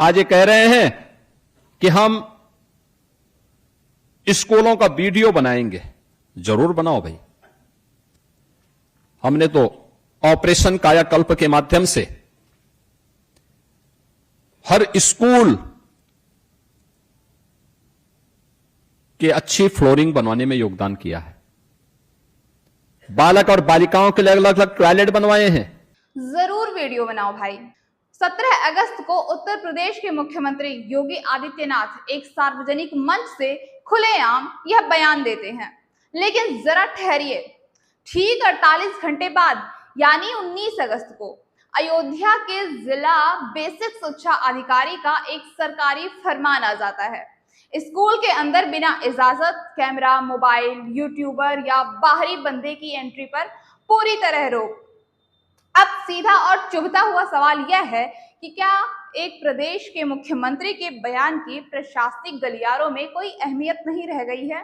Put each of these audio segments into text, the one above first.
आज ये कह रहे हैं कि हम स्कूलों का वीडियो बनाएंगे। जरूर बनाओ भाई। हमने तो ऑपरेशन कायाकल्प के माध्यम से हर स्कूल के अच्छी फ्लोरिंग बनवाने में योगदान किया है। बालक और बालिकाओं के लिए अलग अलग टॉयलेट बनवाए हैं। जरूर वीडियो बनाओ भाई। 17 अगस्त को उत्तर प्रदेश के मुख्यमंत्री योगी आदित्यनाथ एक सार्वजनिक मंच से खुलेआम यह बयान देते हैं, लेकिन जरा ठहरिए। ठीक 48 घंटे बाद यानी 19 अगस्त को अयोध्या के जिला बेसिक शिक्षा अधिकारी का एक सरकारी फरमान आ जाता है। स्कूल के अंदर बिना इजाजत कैमरा, मोबाइल, यूट्यूबर या बाहरी बंदे की एंट्री पर पूरी तरह रोक। अब सीधा और चुभता हुआ सवाल यह है कि क्या एक प्रदेश के मुख्यमंत्री के बयान की प्रशासनिक गलियारों में कोई अहमियत नहीं रह गई है?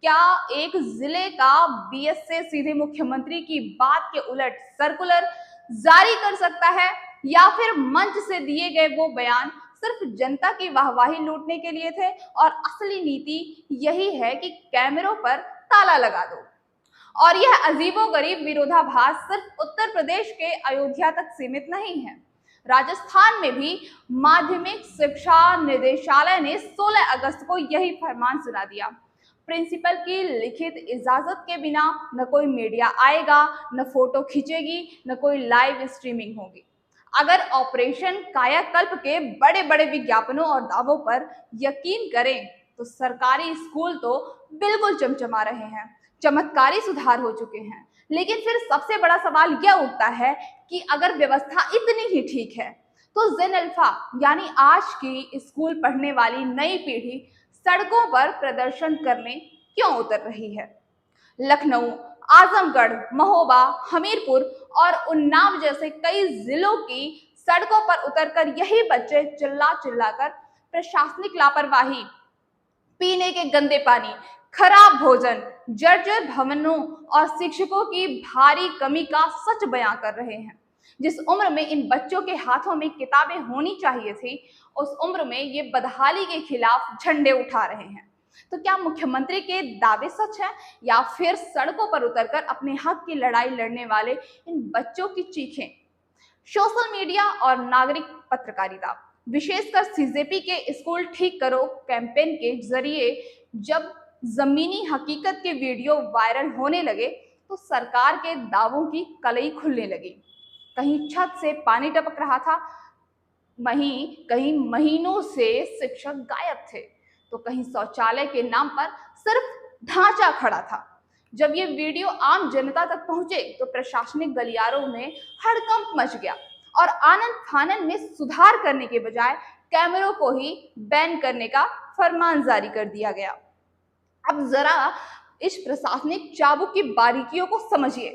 क्या एक जिले का बीएसए सीधे मुख्यमंत्री की बात के उलट सर्कुलर जारी कर सकता है, या फिर मंच से दिए गए वो बयान सिर्फ जनता की वाहवाही लूटने के लिए थे और असली नीति यही है कि कैमरों पर ताला लगा दो? और यह अजीबोगरीब विरोधाभास सिर्फ उत्तर प्रदेश के अयोध्या तक सीमित नहीं है। राजस्थान में भी माध्यमिक शिक्षा निदेशालय ने 16 अगस्त को यही फरमान सुना दिया। प्रिंसिपल की लिखित इजाजत के बिना न कोई मीडिया आएगा, न फोटो खींचेगी, न कोई लाइव स्ट्रीमिंग होगी। अगर ऑपरेशन कायाकल्प के बड़े बड़े विज्ञापनों और दावों पर यकीन करें तो सरकारी स्कूल तो बिल्कुल चमचमा रहे हैं, चमत्कारी सुधार हो चुके हैं। लेकिन फिर सबसे बड़ा सवाल यह उठता है कि अगर व्यवस्था इतनी ही ठीक है तो जेन अल्फा यानी आज की स्कूल पढ़ने वाली नई पीढ़ी सड़कों पर प्रदर्शन करने क्यों उतर रही है? लखनऊ, आजमगढ़, महोबा, हमीरपुर और उन्नाव जैसे कई जिलों की सड़कों पर उतरकर यही बच्चे चिल्ला चिल्लाकर प्रशासनिक लापरवाही, पीने के गंदे पानी, खराब भोजन, जर्जर भवनों और शिक्षकों की भारी कमी का सच बयां कर रहे हैं। जिस उम्र में इन बच्चों के हाथों में किताबें होनी चाहिए थी, उस उम्र में ये बदहाली के खिलाफ झंडे उठा रहे हैं। तो क्या मुख्यमंत्री के दावे सच हैं, या फिर सड़कों पर उतरकर अपने हक की लड़ाई लड़ने वाले इन बच्चों की चीखें? सोशल मीडिया और नागरिक पत्रकारिता, विशेषकर सीजेपी के स्कूल ठीक करो कैंपेन के जरिए जब जमीनी हकीकत के वीडियो वायरल होने लगे तो सरकार के दावों की कलई खुलने लगी। कहीं छत से पानी टपक रहा था, वहीं कहीं महीनों से शिक्षक गायब थे, तो कहीं शौचालय के नाम पर सिर्फ ढांचा खड़ा था। जब ये वीडियो आम जनता तक पहुंचे तो प्रशासनिक गलियारों में हड़कंप मच गया और आनन फानन में सुधार करने के बजाय कैमरों को ही बैन करने का फरमान जारी कर दिया गया। अब जरा इस प्रशासनिक चाबुक की बारीकियों को समझिए।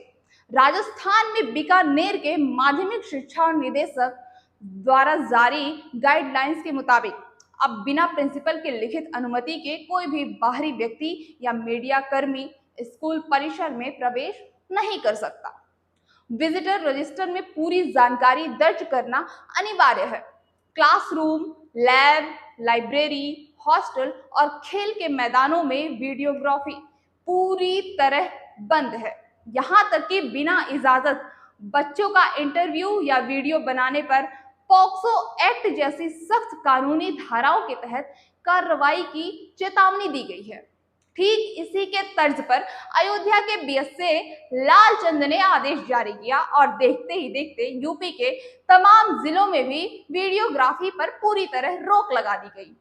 राजस्थान में बीकानेर के माध्यमिक शिक्षा निदेशक द्वारा जारी गाइडलाइंस के मुताबिक अब बिना प्रिंसिपल के लिखित अनुमति के कोई भी बाहरी व्यक्ति या मीडिया कर्मी स्कूल परिसर में प्रवेश नहीं कर सकता। विजिटर रजिस्टर में पूरी जानकारी दर्ज करना अनिवार्य है। क्लासरूम, लैब, लाइब्रेरी, हॉस्टल और खेल के मैदानों में वीडियोग्राफी पूरी तरह बंद है। यहाँ तक कि बिना इजाजत बच्चों का इंटरव्यू या वीडियो बनाने पर पॉक्सो एक्ट जैसी सख्त कानूनी धाराओं के तहत कार्रवाई की चेतावनी दी गई है। ठीक इसी के तर्ज पर अयोध्या के बीएसए लालचंद ने आदेश जारी किया और देखते ही देखते यूपी के तमाम जिलों में भी वीडियोग्राफी पर पूरी तरह रोक लगा दी गई।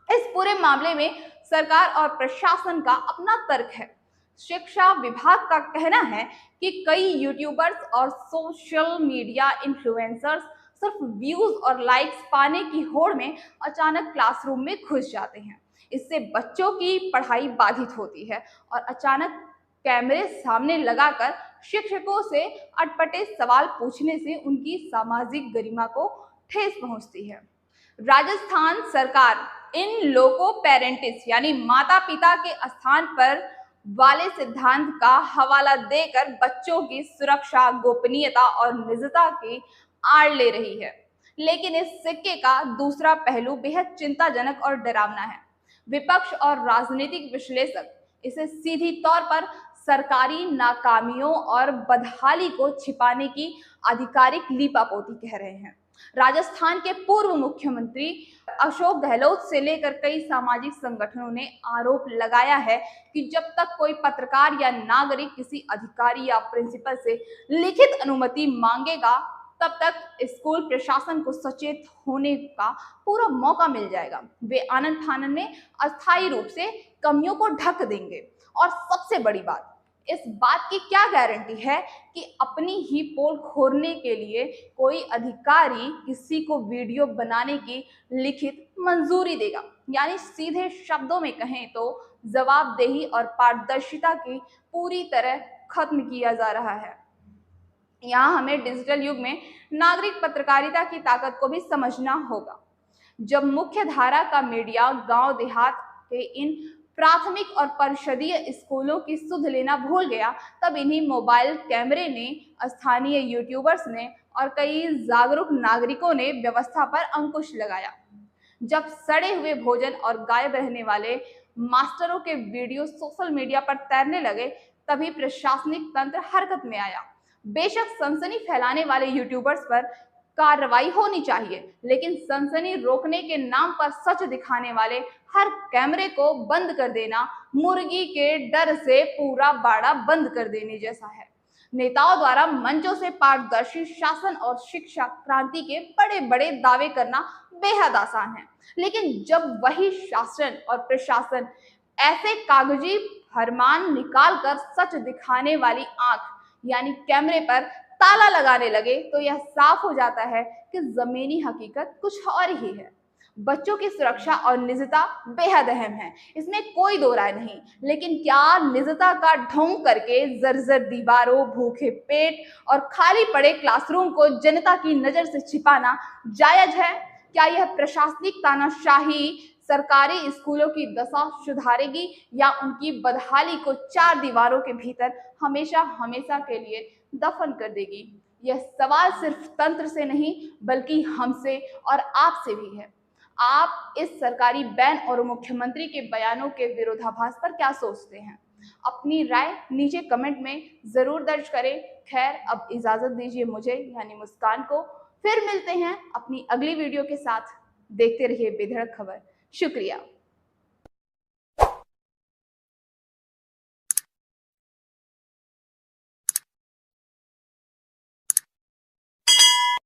इस पूरे मामले में सरकार और प्रशासन का अपना तर्क है। शिक्षा विभाग का कहना है कि कई यूट्यूबर्स और सोशल मीडिया इन्फ्लुएंसर्स सिर्फ व्यूज और लाइक्स पाने की होड़ में अचानक क्लासरूम में घुस जाते हैं। इससे बच्चों की पढ़ाई बाधित होती है और अचानक कैमरे सामने लगाकर शिक्षकों से अटपटे सवाल पूछने से उनकी सामाजिक गरिमा को ठेस पहुंचती है। राजस्थान सरकार इन लोको पेरेंटिस यानी माता पिता के स्थान पर वाले सिद्धांत का हवाला देकर बच्चों की सुरक्षा, गोपनीयता और निजता की आड़ ले रही है। लेकिन इस सिक्के का दूसरा पहलू बेहद चिंताजनक और डरावना है। विपक्ष और राजनीतिक विश्लेषक इसे सीधी तौर पर सरकारी नाकामियों और बदहाली को छिपाने की आधिकारिक लीपापोती कह रहे हैं। राजस्थान के पूर्व मुख्यमंत्री अशोक गहलोत से लेकर कई सामाजिक संगठनों ने आरोप लगाया है कि जब तक कोई पत्रकार या नागरिक किसी अधिकारी या प्रिंसिपल से लिखित अनुमति मांगेगा, तब तक स्कूल प्रशासन को सचेत होने का पूरा मौका मिल जाएगा। वे आनन फानन में अस्थायी रूप से कमियों को ढक देंगे। और सबसे बड़ी बात, इस बात की क्या गारंटी है कि अपनी ही पोल खोलने के लिए कोई अधिकारी किसी को वीडियो बनाने की लिखित मंजूरी देगा? यानी सीधे शब्दों में कहें तो जवाबदेही और पारदर्शिता की पूरी तरह खत्म किया जा रहा है। यहाँ हमें डिजिटल युग में नागरिक पत्रकारिता की ताकत को भी समझना होगा। जब मुख्य धारा का मीडिया गांव देहात के इन प्राथमिक और परिषदीय स्कूलों की सुध लेना भूल गया, तब इन्हीं मोबाइल कैमरे ने, स्थानीय यूट्यूबर्स ने और कई जागरूक नागरिकों ने व्यवस्था पर अंकुश लगाया। जब सड़े हुए भोजन और गायब रहने वाले मास्टरों के वीडियो सोशल मीडिया पर तैरने लगे, तभी प्रशासनिक तंत्र हरकत में आया। बेशक सनसनी फैलाने वाले यूट्यूबर्स पर कार्रवाई होनी चाहिए, लेकिन सनसनी रोकने के नाम पर सच दिखाने वाले हर कैमरे को बंद कर देना मुर्गी के डर से पूरा बाड़ा बंद कर देने जैसा है। नेताओं द्वारा मंचों से पारदर्शी शासन और शिक्षा क्रांति के बड़े बड़े दावे करना बेहद आसान है, लेकिन जब वही शासन और प्रशासन ऐसे कागजी फरमान निकालकर सच दिखाने वाली आंख यानी कैमरे पर ताला लगाने लगे, तो यह साफ हो जाता है कि जमीनी हकीकत कुछ और ही है। बच्चों की सुरक्षा और निजता बेहद अहम है, इसमें कोई दो राय नहीं, लेकिन क्या निजता का ढोंग करके जर्जर दीवारों, भूखे पेट और खाली पड़े क्लासरूम को जनता की नजर से छिपाना जायज है? क्या यह प्रशासनिक तानाशाही सरकारी स्कूलों की दशा सुधारेगी या उनकी बदहाली को चार दीवारों के भीतर हमेशा हमेशा के लिए दफन कर देगी? यह सवाल सिर्फ तंत्र से नहीं बल्कि हमसे और आपसे भी है। आप इस सरकारी बैन और मुख्यमंत्री के बयानों के विरोधाभास पर क्या सोचते हैं? अपनी राय नीचे कमेंट में जरूर दर्ज करें। खैर, अब इजाजत दीजिए मुझे यानी मुस्कान को। फिर मिलते हैं अपनी अगली वीडियो के साथ। देखते रहिए बेधड़क खबर। शुक्रिया।